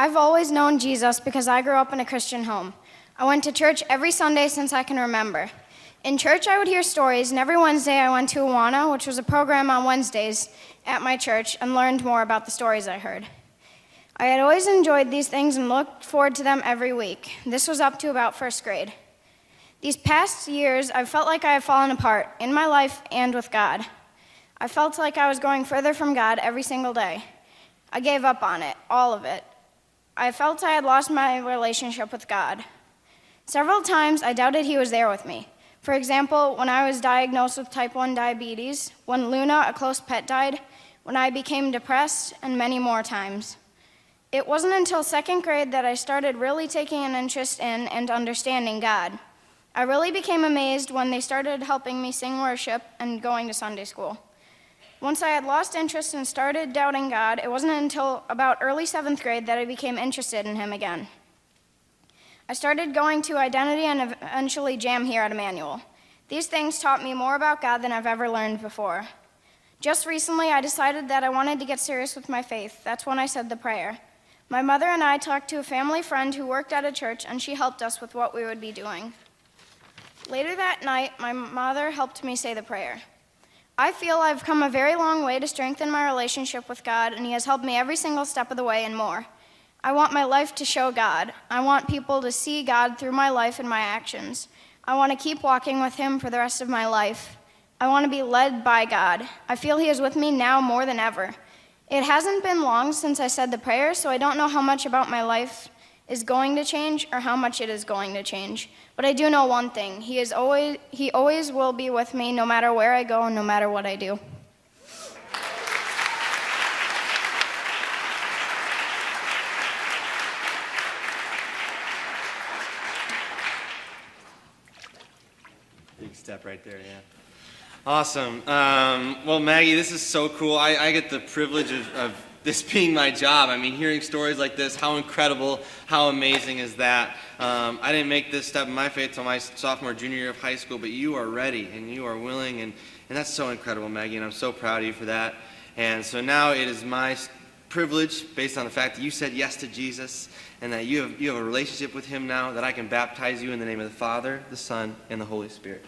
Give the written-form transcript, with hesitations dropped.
I've always known Jesus because I grew up in a Christian home. I went to church every Sunday since I can remember. In church, I would hear stories, and every Wednesday I went to Awana, which was a program on Wednesdays at my church, and learned more about the stories I heard. I had always enjoyed these things and looked forward to them every week. This was up to about first grade. These past years, I've felt like I have fallen apart in my life and with God. I felt like I was going further from God every single day. I gave up on it, all of it. I felt I had lost my relationship with God. Several times, I doubted He was there with me. For example, when I was diagnosed with type 1 diabetes, when Luna, a close pet, died, when I became depressed, and many more times. It wasn't until second grade that I started really taking an interest in and understanding God. I really became amazed when they started helping me sing worship and going to Sunday school. Once I had lost interest and started doubting God, it wasn't until about early 7th grade that I became interested in Him again. I started going to Identity and eventually Jam here at Immanuel. These things taught me more about God than I've ever learned before. Just recently, I decided that I wanted to get serious with my faith. That's when I said the prayer. My mother and I talked to a family friend who worked at a church, and she helped us with what we would be doing. Later that night, my mother helped me say the prayer. I feel I've come a very long way to strengthen my relationship with God, and He has helped me every single step of the way and more. I want my life to show God. I want people to see God through my life and my actions. I want to keep walking with Him for the rest of my life. I want to be led by God. I feel He is with me now more than ever. It hasn't been long since I said the prayer, so I don't know how much about my life is going to change or how much it is going to change. But I do know one thing. He always will be with me no matter where I go and no matter what I do. Big step right there, yeah. Awesome. Well, Maggie, this is so cool. I get the privilege of this being my job. I mean, hearing stories like this, how incredible, how amazing is that? I didn't make this step in my faith until my sophomore, junior year of high school, but you are ready and you are willing, and that's so incredible, Maggie, and I'm so proud of you for that. And so now it is my privilege, based on the fact that you said yes to Jesus and that you have a relationship with Him now, that I can baptize you in the name of the Father, the Son, and the Holy Spirit.